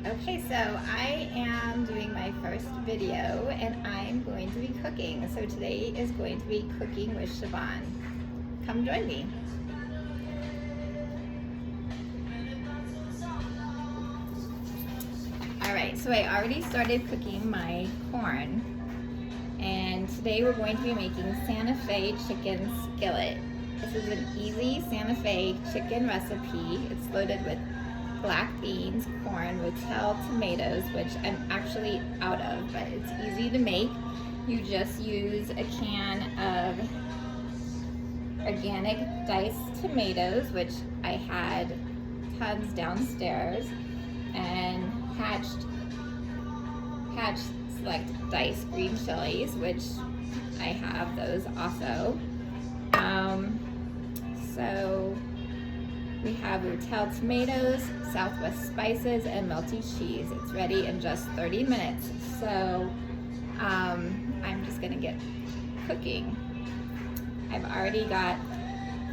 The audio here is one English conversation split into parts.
Okay, so I am doing my first video and I'm going to be cooking. So today is going to be cooking with Siobhan. Come join me. Alright, so I already started cooking my corn. And today we're going to be making Santa Fe chicken skillet. This is an easy Santa Fe chicken recipe. It's loaded with black beans, corn, Rotel tomatoes, which I'm actually out of, but it's easy to make. You just use a can of organic diced tomatoes, which I had tons downstairs, and hatched select diced green chilies, which I have those also. So we have Rotel tomatoes, Southwest spices, and melty cheese. It's ready in just 30 minutes. So I'm just gonna get cooking. I've already got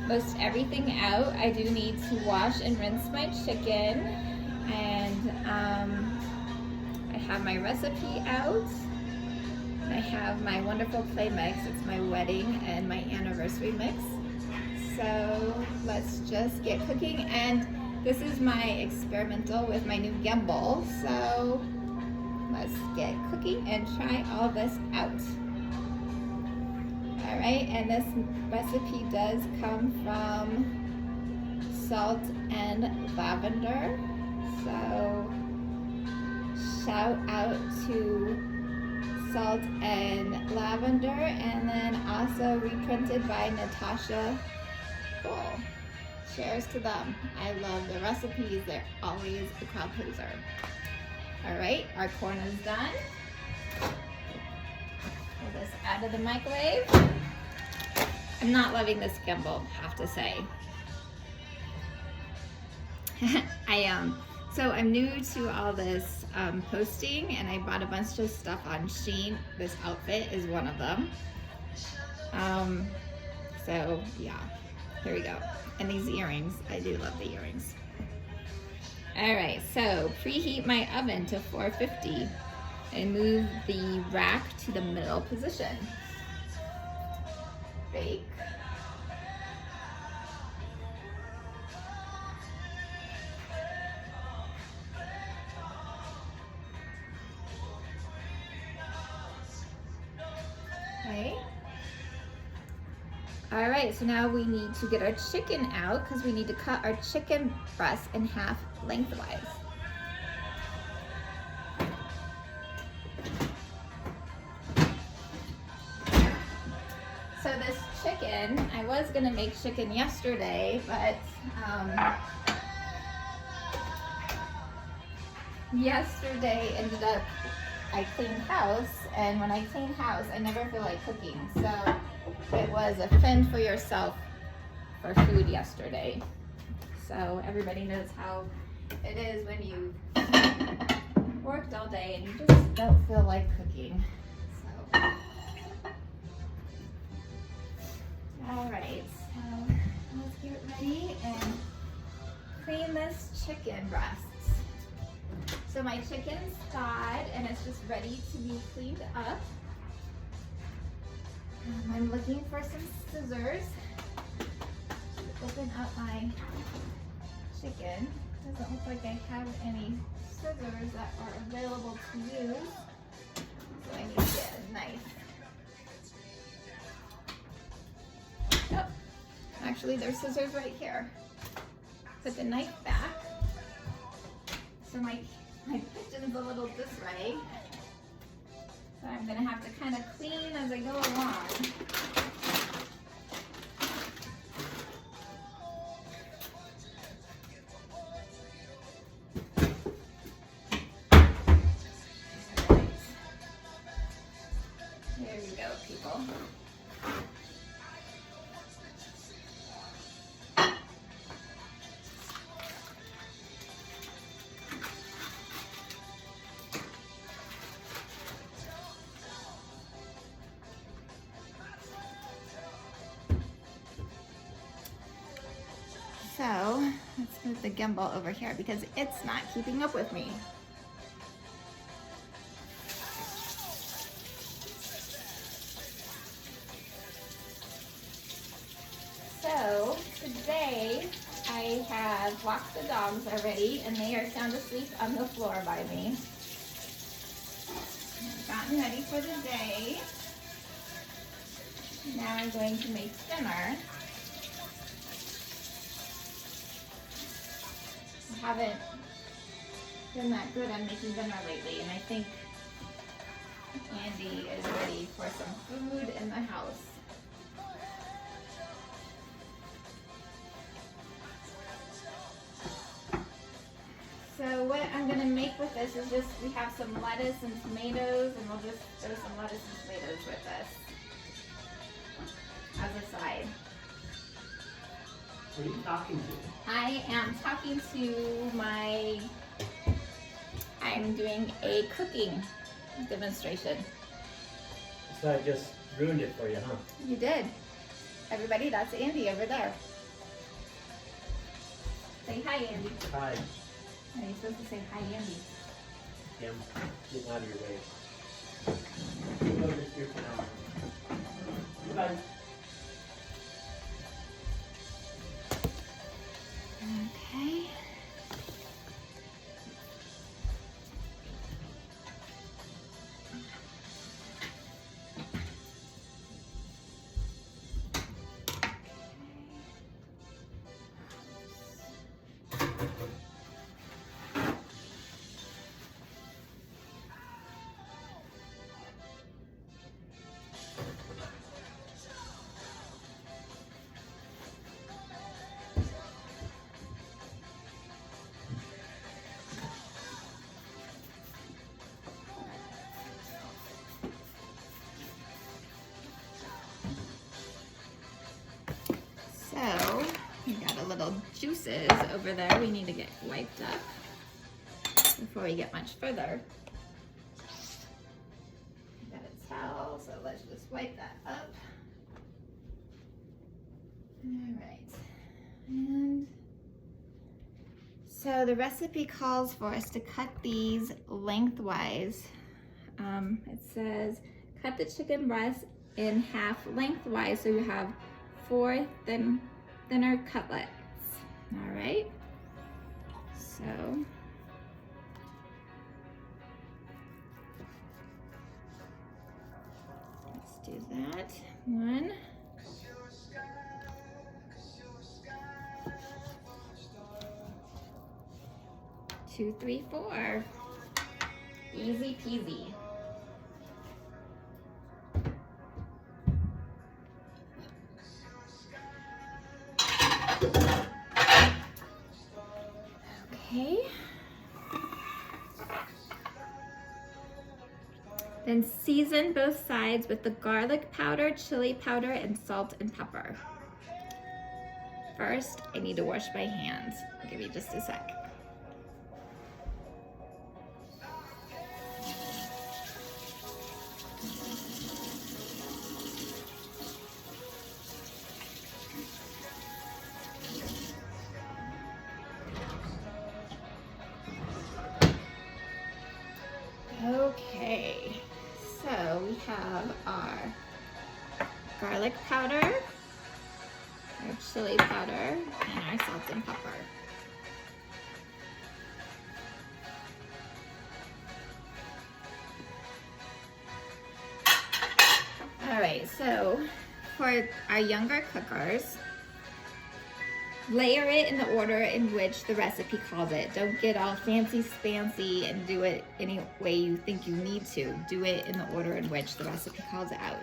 most everything out. I do need to wash and rinse my chicken, and I have my recipe out. And I have my wonderful play mix. It's my wedding and my anniversary mix. So let's just get cooking, and this is my experimental with my new gimbal. So let's get cooking and try all this out. All right, and this recipe does come from Salt and Lavender. So shout out to Salt and Lavender, and then also reprinted by Natasha. Cheers to them. I love the recipes. They're always a crowd pleaser. All right, our corn is done. Pull this out of the microwave. I'm not loving this gimbal, have to say. So I'm new to all this posting, and I bought a bunch of stuff on Shein. This outfit is one of them. So yeah. Here we go. And these earrings, I do love the earrings. All right, so preheat my oven to 450 and move the rack to the middle position. Bake. Okay. All right, so now we need to get our chicken out because we need to cut our chicken breast in half lengthwise. So this chicken, I was gonna make chicken yesterday, but yesterday ended up, I cleaned house, and when I clean house, I never feel like cooking. So it was a fend for yourself for food yesterday. So everybody knows how it is when you worked all day and you just don't feel like cooking. So, all right, so let's get ready and clean this chicken breasts. So my chicken's thawed and it's just ready to be cleaned up. I'm looking for some scissors to open up my chicken. Doesn't look like I have any scissors that are available to use, so I need to get a knife. Oh, actually there's scissors right here. Put the knife back. So my kitchen's a little disarray. So I'm gonna have to kind of clean as I go along. There we go, people. So let's move the gimbal over here because it's not keeping up with me. I have walked the dogs already, and they are sound asleep on the floor by me. I've gotten ready for the day. Now I'm going to make dinner. I haven't been that good on making dinner lately, and I think Andy is ready for some food in the house. So what I'm gonna make with this is just, we have some lettuce and tomatoes, and we'll just throw some lettuce and tomatoes with this as a side. What are you talking to? I am talking to I'm doing a cooking demonstration. So I just ruined it for you, huh? You did. Everybody, that's Andy over there. Say hi, Andy. Hi. Are you supposed to say hi, Andy? Yeah, I'm getting out of your way. Go this here for now. Goodbye. Okay. So, we got a little juices over there we need to get wiped up before we get much further. Got a towel, so let's just wipe that up. All right. And so the recipe calls for us to cut these lengthwise. It says cut the chicken breast in half lengthwise so you have 4 thinner cutlets. All right, so let's do that. 1, 2, 3, 4. Easy peasy. Okay. Then season both sides with the garlic powder, chili powder, and salt and pepper. First, I need to wash my hands. I'll give you just a sec. Okay, so we have our garlic powder, our chili powder, and our salt and pepper. All right, so for our younger cookers, layer it in the order in which the recipe calls it. Don't get all fancy spancy and do it any way you think you need to. Do it in the order in which the recipe calls it out.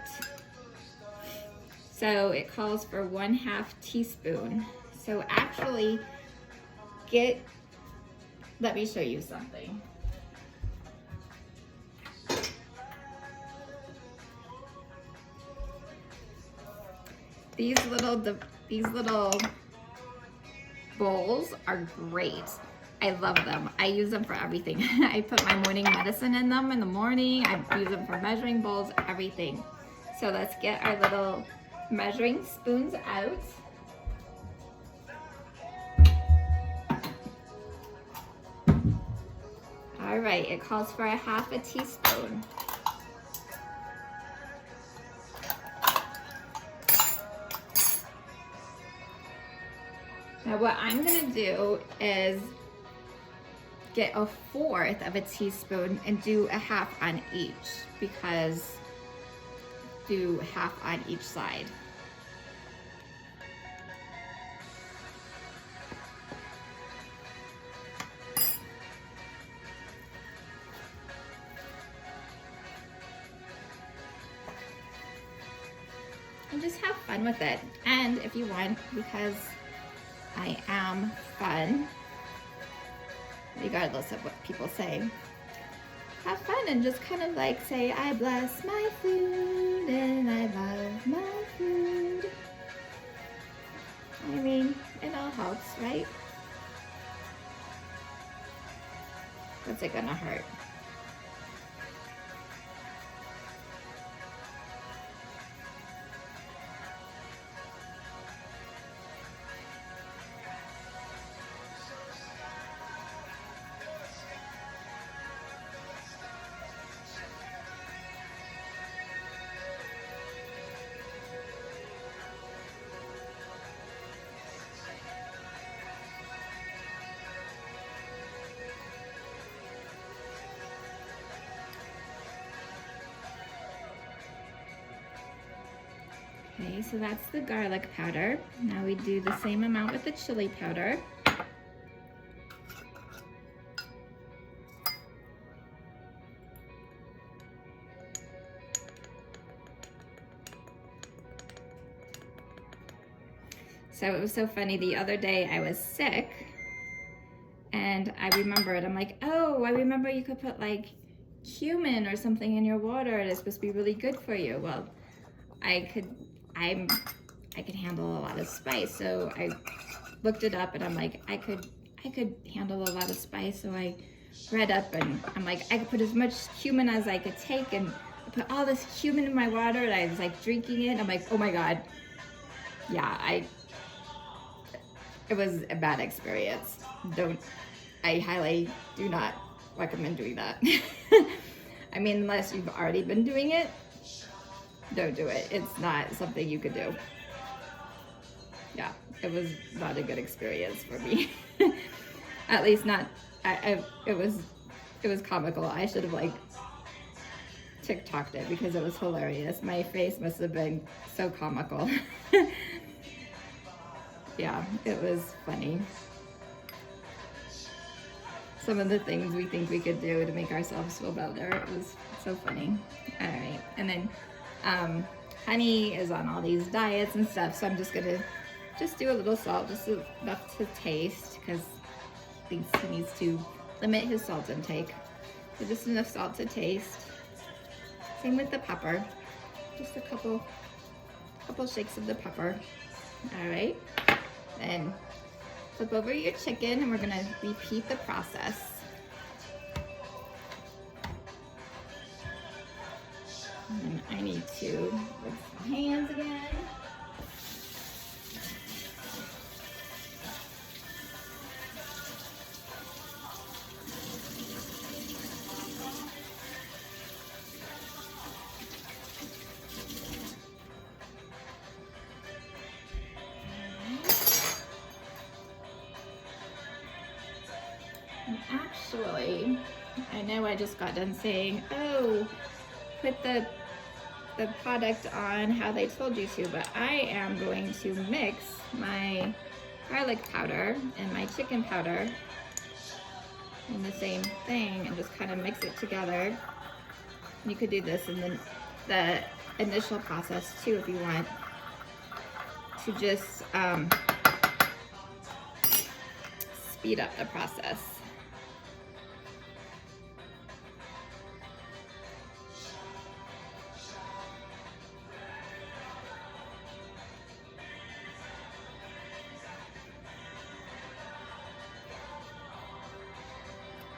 So it calls for 1/2 teaspoon. So actually let me show you something. These little bowls are great. I love them. I use them for everything. I put my morning medicine in them in the morning. I use them for measuring bowls, everything. So let's get our little measuring spoons out. All right, it calls for 1/2 teaspoon. Now what I'm gonna do is get 1/4 of a teaspoon and do a half on each, because do half on each side. And just have fun with it. And if you want, because I am fun, regardless of what people say, have fun and just kind of like say, I bless my food and I love my food. I mean, it all helps, right? What's it gonna hurt? Okay, so that's the garlic powder. Now we do the same amount with the chili powder. So it was so funny, the other day I was sick and I remembered, I'm like, oh, I remember you could put like cumin or something in your water and it's supposed to be really good for you. Well, I could handle a lot of spice, so I looked it up and I'm like, I could handle a lot of spice, so I read up and I'm like, I could put as much cumin as I could take, and I put all this cumin in my water and I was like drinking it. I'm like, oh my God. Yeah, it was a bad experience. I highly do not recommend doing that. I mean, unless you've already been doing it, don't do it. It's not something you could do. Yeah, it was not a good experience for me. At least not, it was comical. I should have like TikToked it because it was hilarious. My face must have been so comical. Yeah, it was funny. Some of the things we think we could do to make ourselves feel better, it was so funny. All right, and then Honey is on all these diets and stuff, so I'm just gonna do a little salt, just enough to taste, because I think he needs to limit his salt intake. So just enough salt to taste. Same with the pepper, just a couple shakes of the pepper. All right, then flip over your chicken and we're gonna repeat the process. And I need to rinse my hands again. And actually, I know I just got done saying, oh, put the product on how they told you to, but I am going to mix my garlic powder and my chicken powder in the same thing and just kind of mix it together. You could do this in the initial process too if you want to just speed up the process.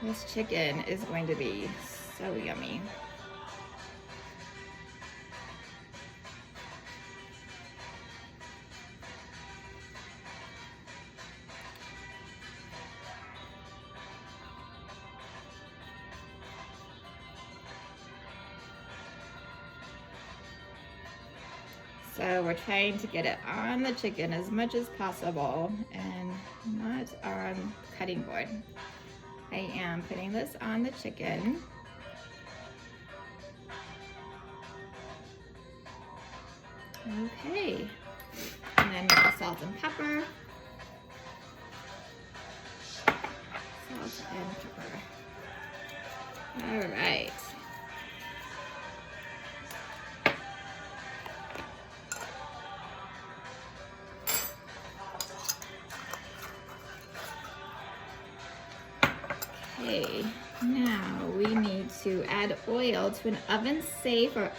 This chicken is going to be so yummy. So we're trying to get it on the chicken as much as possible and not on the cutting board. I am putting this on the chicken. Okay, and then the salt and pepper. Salt and pepper. All right. Okay, now we need to add oil to an oven safe or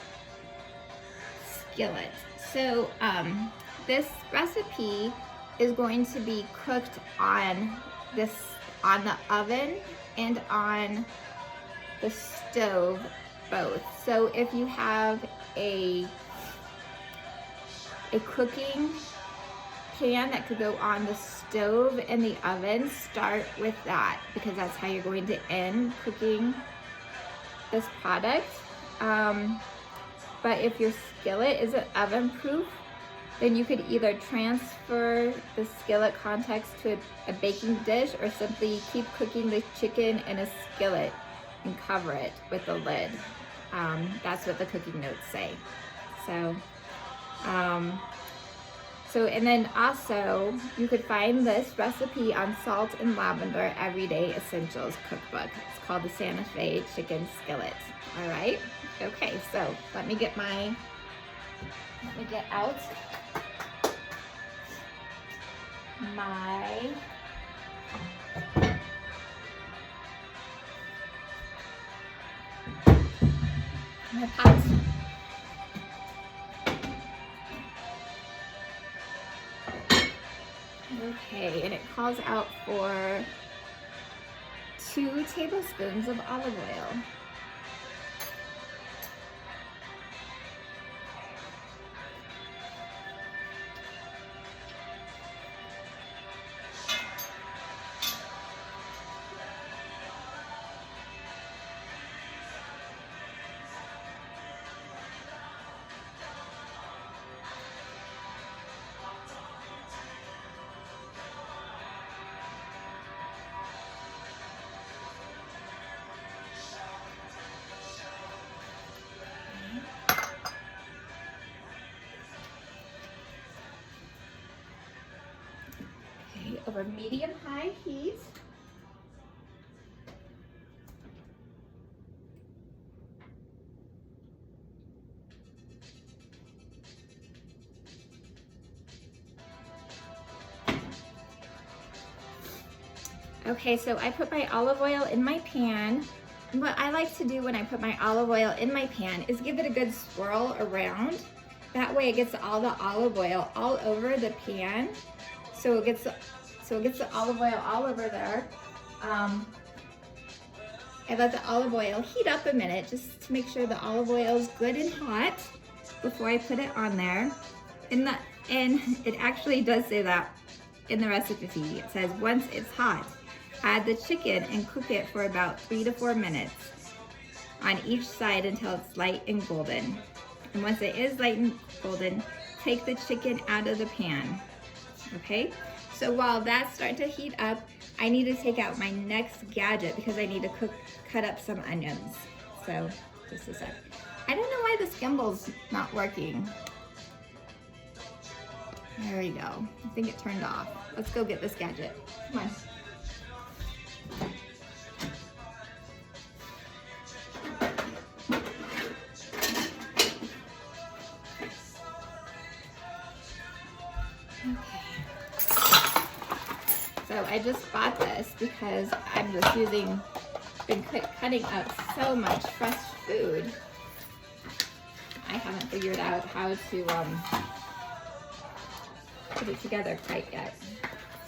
skillet. So this recipe is going to be cooked on the oven and on the stove both. So if you have a cooking pan that could go on the stove and the oven, start with that because that's how you're going to end cooking this product. But if your skillet isn't oven proof, then you could either transfer the skillet contacts to a baking dish or simply keep cooking the chicken in a skillet and cover it with a lid. That's what the cooking notes say. So, and then also you could find this recipe on Salt and Lavender Everyday Essentials Cookbook. It's called the Santa Fe Chicken Skillet. All right. Okay, so let me get out my pot. Okay, and it calls out for 2 tablespoons of olive oil. Over medium-high heat. Okay, so I put my olive oil in my pan. And what I like to do when I put my olive oil in my pan is give it a good swirl around. That way it gets all the olive oil all over the pan. So it gets the olive oil all over there. I let the olive oil heat up a minute just to make sure the olive oil is good and hot before I put it on there. And it actually does say that in the recipe. It says once it's hot, add the chicken and cook it for about 3 to 4 minutes on each side until it's light and golden. And once it is light and golden, take the chicken out of the pan. Okay? So while that's starting to heat up, I need to take out my next gadget because I need to cut up some onions. So just a sec. I don't know why this gimbal's not working. There we go. I think it turned off. Let's go get this gadget. Come on. So I just bought this because I'm just been cutting up so much fresh food. I haven't figured out how to put it together quite yet.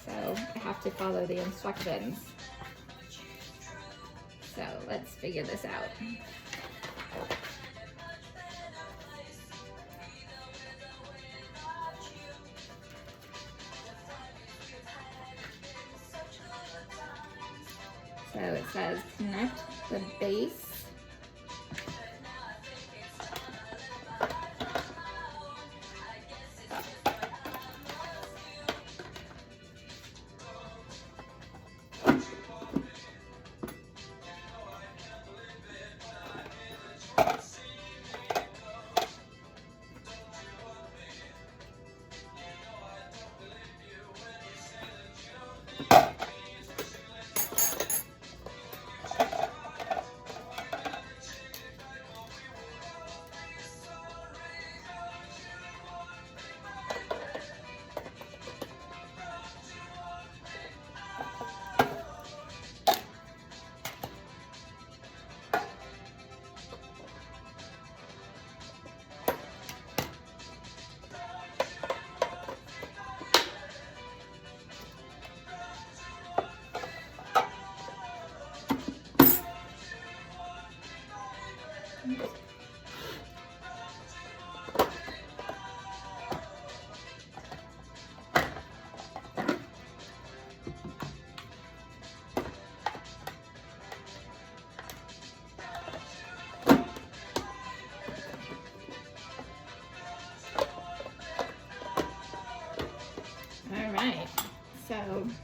So I have to follow the instructions. So let's figure this out. So it says connect the base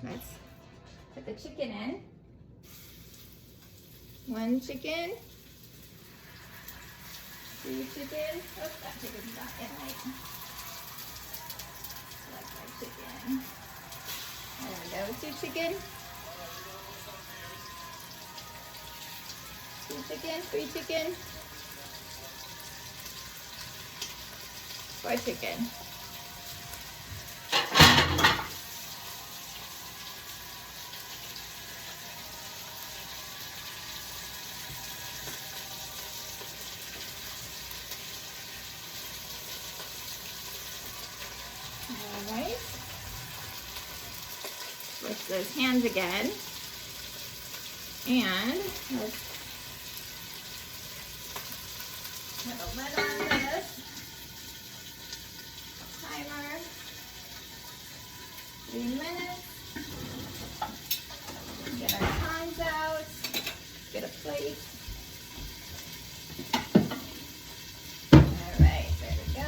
Let's put the chicken in. 1 chicken. 2 chicken. Oh, that chicken's not in right. Select my chicken. There we go. 2 chicken. 2 chicken. 3 chicken. 4 chicken. All right. Switch those hands again. And let's put a lid on this. Timer. 3 minutes. Get our tongs out. Get a plate. All right, there we go.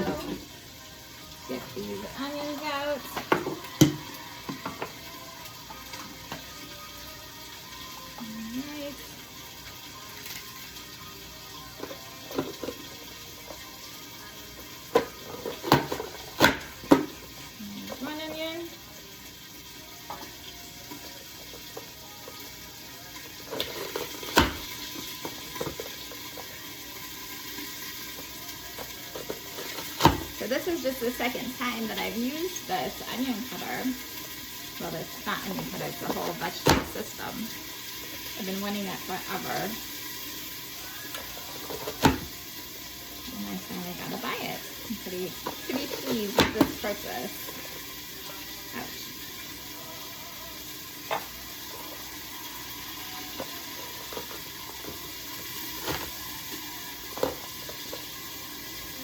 Get these onions out. All right. There's 1 onion. So this is just the second time that I've used this onion cutter. Well, it's not onion cutter, it's the whole vegetable system. I've been wanting it forever. And I finally got to buy it. I'm pretty pleased with this purchase. Ouch.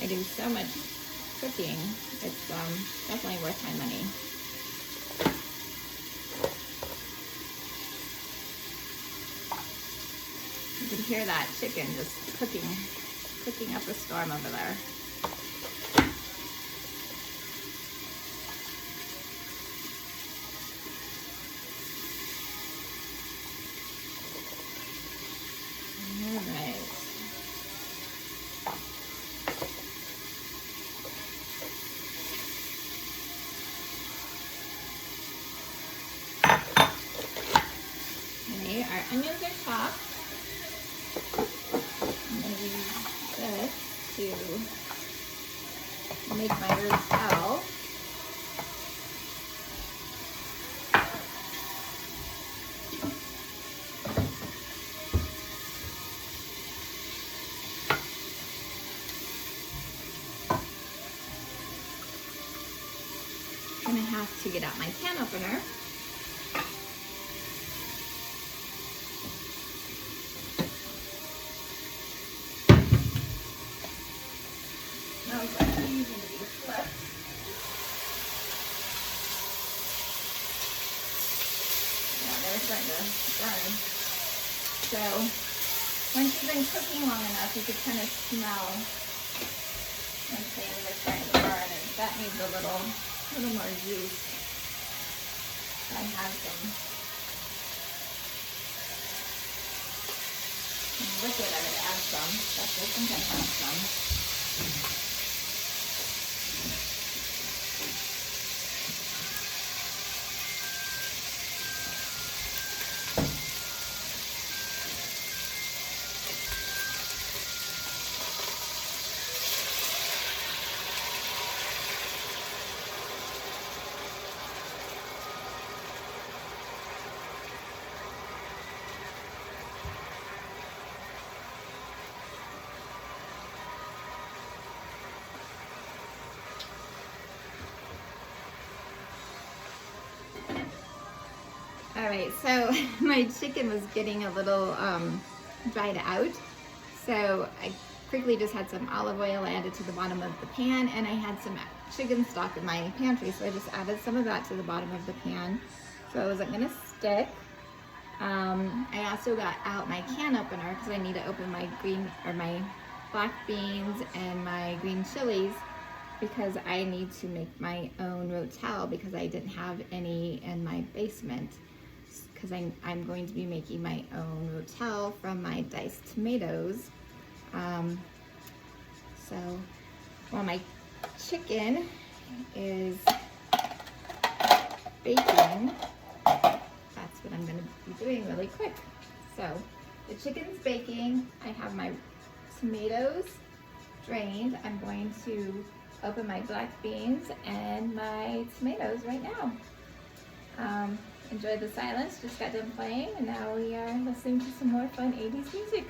I do so much cooking, it's definitely worth my money. You can hear that chicken just cooking up a storm over there. All right. Okay, our onions are chopped. I'm going to use this to make my rotel. I'm going to have to get out my can opener. Starting to burn. So once you've been cooking long enough, you could kind of smell when things are starting to burn, and that needs a little more juice. So I have some liquid I would add some. That's I think I have some. All right, so my chicken was getting a little dried out. So I quickly just had some olive oil I added to the bottom of the pan, and I had some chicken stock in my pantry. So I just added some of that to the bottom of the pan so it wasn't gonna stick. I also got out my can opener because I need to open my my black beans and my green chilies because I need to make my own rotel because I didn't have any in my basement. Because I'm going to be making my own rotel from my diced tomatoes. So while my chicken is baking, that's what I'm gonna be doing really quick. So the chicken's baking. I have my tomatoes drained. I'm going to open my black beans and my tomatoes right now. Enjoy the silence, just got done playing, and now we are listening to some more fun 80s music.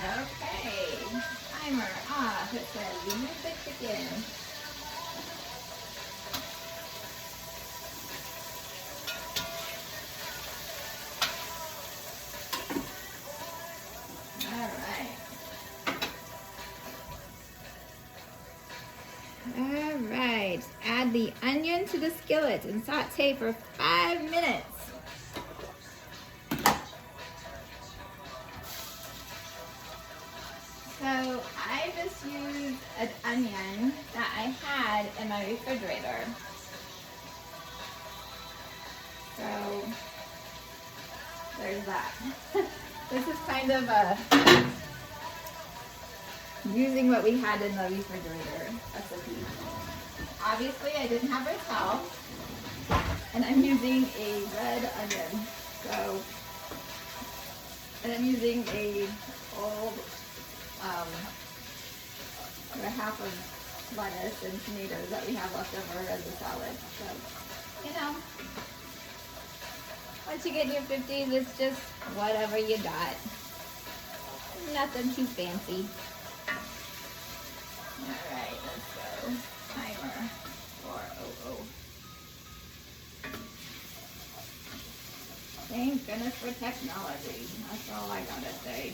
Okay, timer off. It says move the chicken. All right, add the onion to the skillet and saute for 5 minutes. So I just used an onion that I had in my refrigerator. So there's that. This is kind of using what we had in the refrigerator recipe. Obviously I didn't have rotel, and I'm using a red onion. So, and I'm using a old or half of lettuce and tomatoes that we have left over as a salad. So, you know, once you get in your 50s, it's just whatever you got. Nothing too fancy. All right, let's go. Timer 4:00. Thank goodness for technology. That's all I gotta say.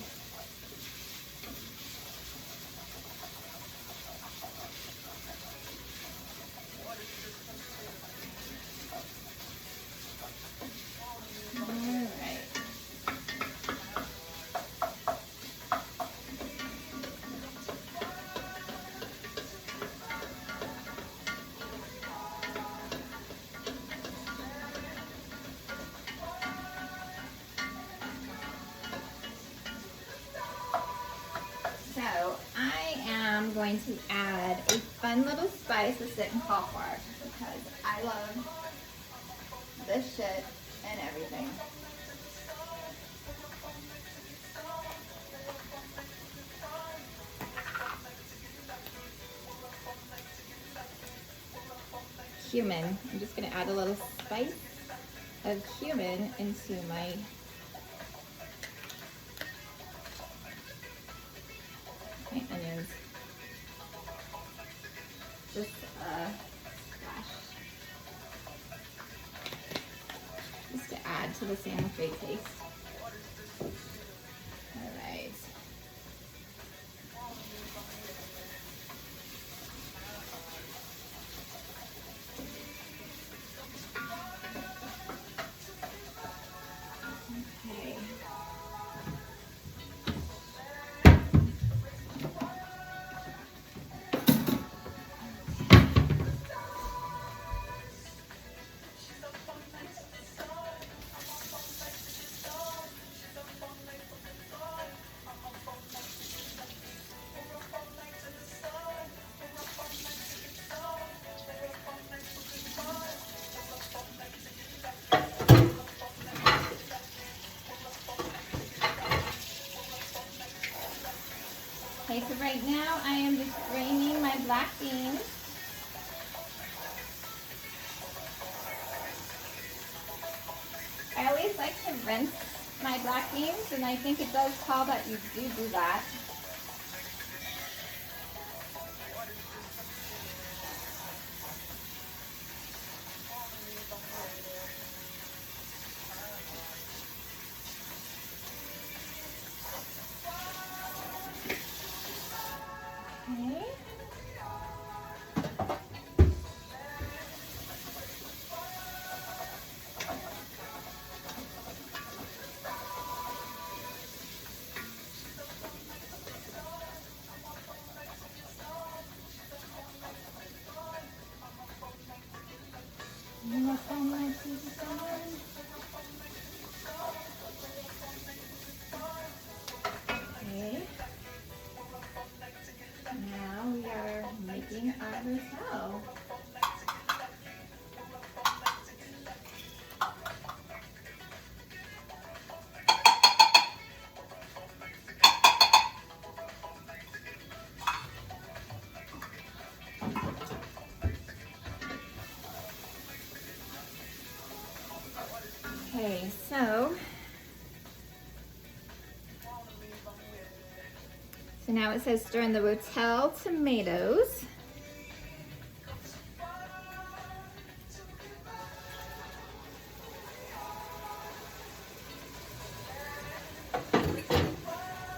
So I am going to add a fun little spice to sit and call for because I love this shit and everything. Cumin. I'm just going to add a little spice of cumin into my just splash, just to add to the Santa Fe taste. All right. Okay. Okay, so right now I am just draining my black beans. I always like to rinse my black beans, and I think it does call that you do that. Okay. Okay. Now we are making our rotel. Okay, so now it says stir in the rotel tomatoes.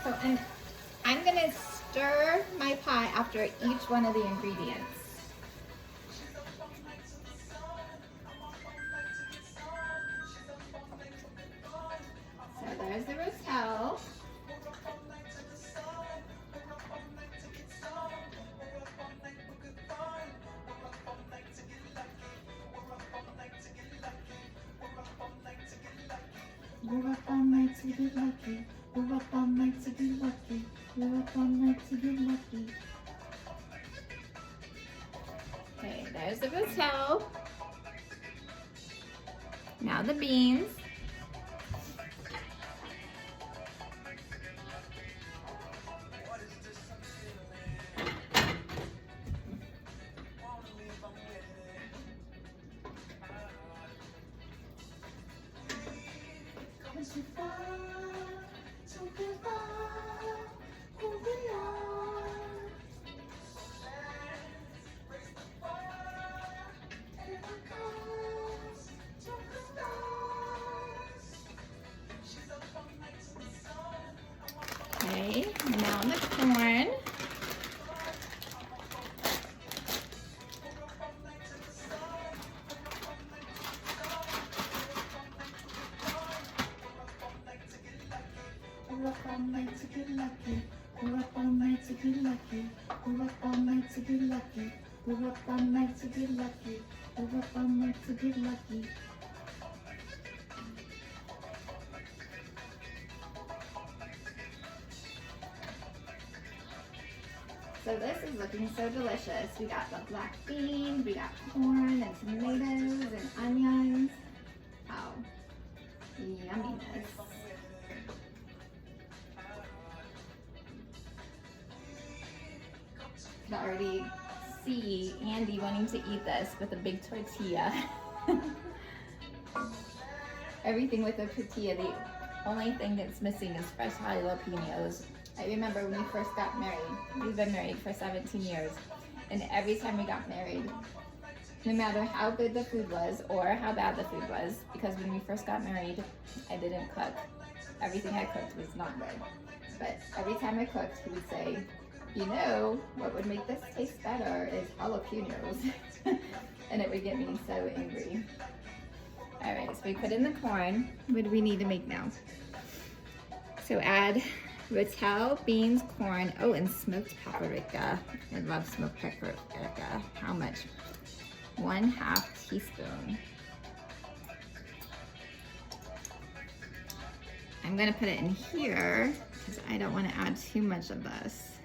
So I'm gonna stir my pot after each one of the ingredients. So there's the rotel. We're up all night to get lucky. We're up all night to get lucky. We're up all night to get lucky. Okay, there's the rotel. Now the beans. Okay, now the corn. We're up all night to get lucky. We're up all night to get lucky. We're up all night to get lucky. We're up all night to get lucky. We're up all night to get lucky. So this is looking so delicious. We got the black beans, we got corn and tomatoes and onions. Wow, yumminess. I can already see Andy wanting to eat this with a big tortilla. Everything with a tortilla. The only thing that's missing is fresh jalapenos. I remember when we first got married. We've been married for 17 years. And every time we got married, no matter how good the food was or how bad the food was, because when we first got married, I didn't cook. Everything I cooked was not good. But every time I cooked, he would say, you know, what would make this taste better is jalapenos. And it would get me so angry. All right, so we put in the corn. What do we need to make now? So add rotel, beans, corn, oh, and smoked paprika. I love smoked paprika. How much? 1/2 teaspoon. I'm gonna put it in here because I don't want to add too much of this.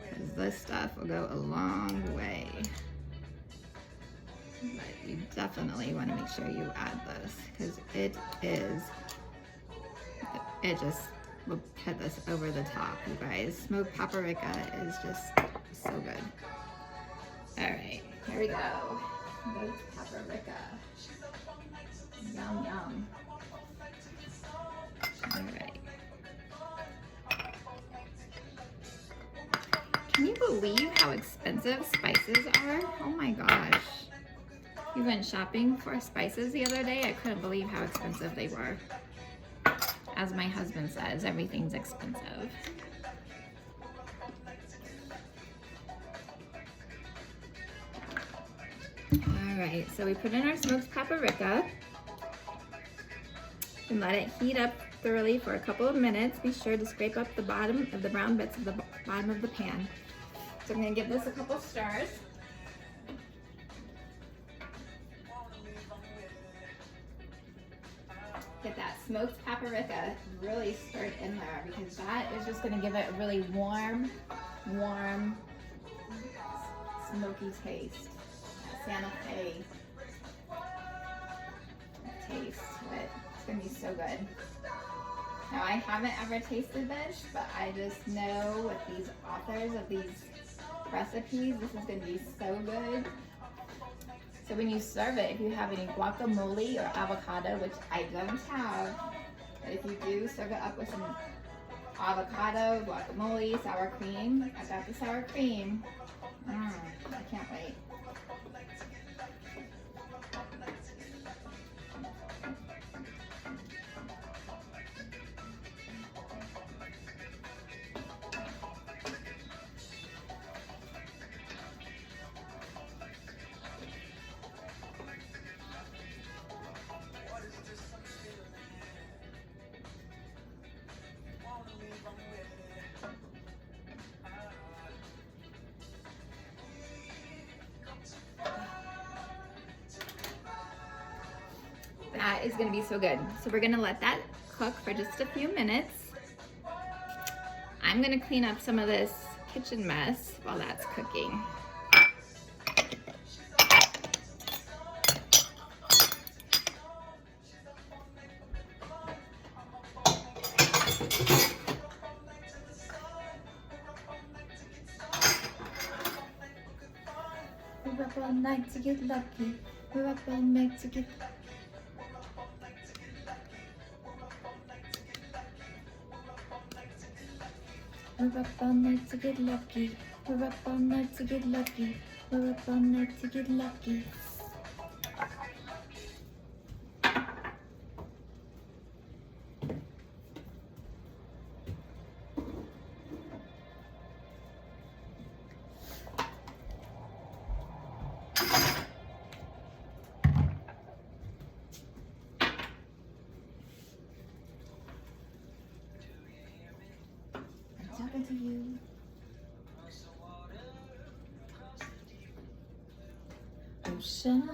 Because this stuff will go a long way. But you definitely want to make sure you add this because it just will put this over the top, you guys. Smoked paprika is just so good. All right, here we go. Smoked paprika. Yum, yum. All right. Can you believe how expensive spices are? Oh my gosh. We went shopping for spices the other day. I couldn't believe how expensive they were. As my husband says, everything's expensive. All right, so we put in our smoked paprika and let it heat up thoroughly for a couple of minutes. Be sure to scrape up the bottom of the brown bits of the bottom of the pan. So I'm gonna give this a couple stirs. Get that smoked paprika really stirred in there because that is just gonna give it a really warm, smoky taste. That Santa Fe taste to it. It's gonna be so good. Now I haven't ever tasted this, but I just know with these authors of these recipes, this is gonna be so good. So when you serve it, if you have any guacamole or avocado, which I don't have, but if you do, serve it up with some avocado, guacamole, sour cream. I got the sour cream. I can't wait. That is gonna be so good. So we're gonna let that cook for just a few minutes. I'm gonna clean up some of this kitchen mess while that's cooking. We're up all night to get lucky. We're up all night to get We're up all night to get lucky. We're up all night to get lucky. We're up all night to get lucky. Talking to you. Ocean.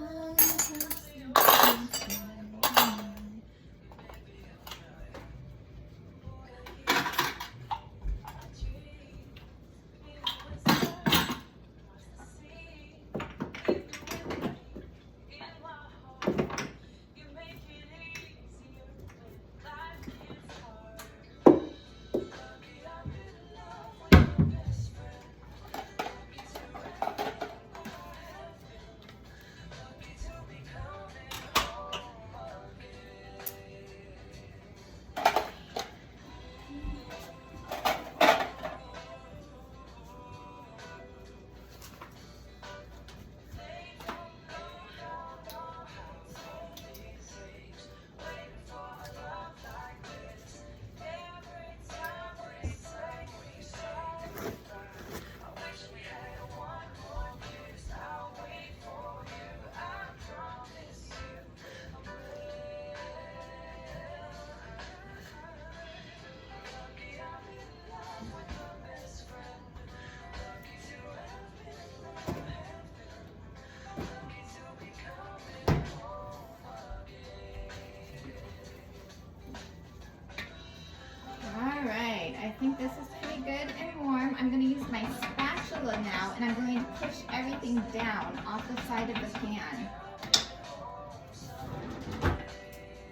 push everything down off the side of the pan.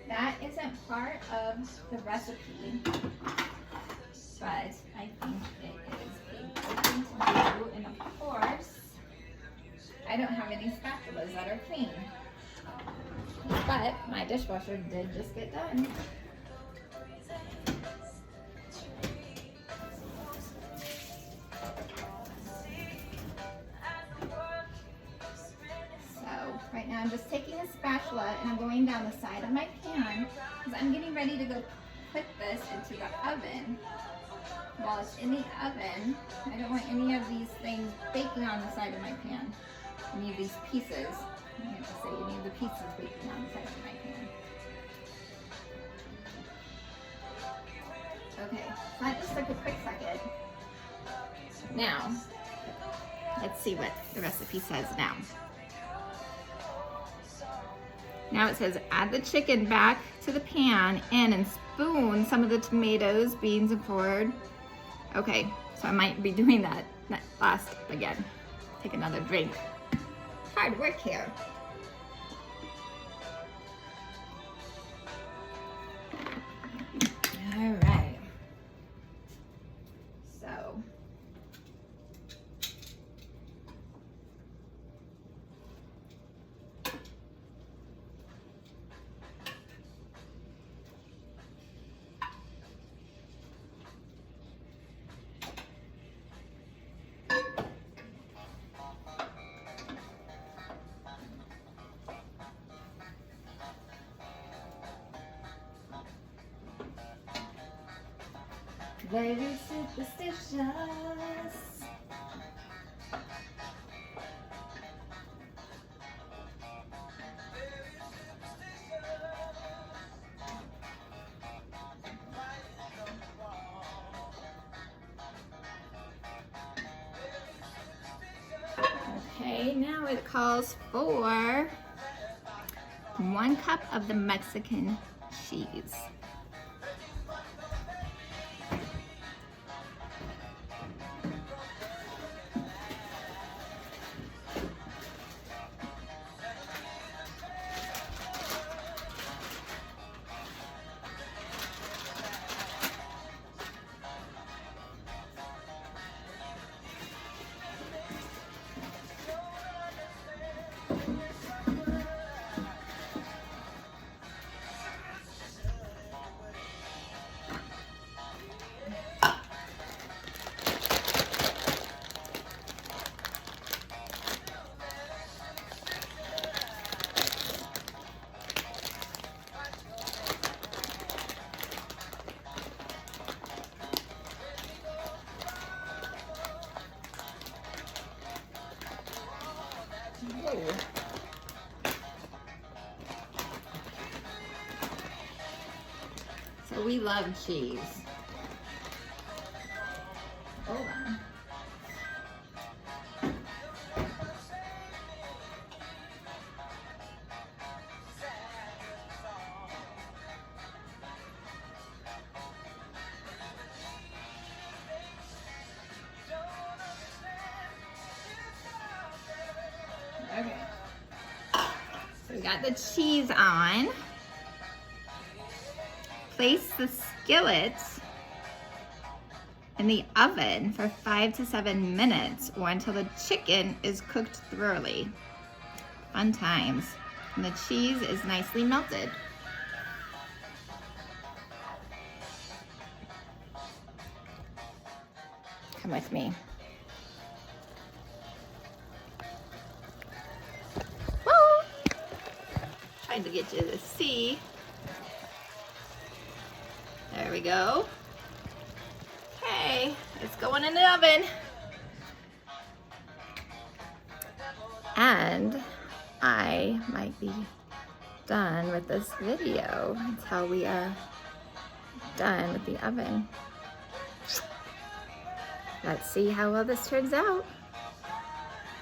That isn't part of the recipe, but I think it is a good thing to do. And of course, I don't have any spatulas that are clean, but my dishwasher did just get done. Right now I'm just taking a spatula and I'm going down the side of my pan because I'm getting ready to go put this into the oven. While it's in the oven, I don't want any of these things baking on the side of my pan. Any of these pieces. I have to say any of the pieces baking on the side of my pan. Okay, so that just took a quick second. Now, let's see what the recipe says now. Now it says add the chicken back to the pan and spoon some of the tomatoes, beans, and forward. Okay, so I might be doing that last again. Take another drink. Hard work here. All right. So. Very superstitious. Okay, now it calls for 1 cup of the Mexican cheese. So we love cheese. Hold on. Okay. So we got the cheese on. Place the skillet in the oven for 5 to 7 minutes or until the chicken is cooked thoroughly. Fun times. And the cheese is nicely melted. Come with me. Woo! Trying to get you to see. There we go. Okay, it's going in the oven. And I might be done with this video until we are done with the oven. Let's see how well this turns out.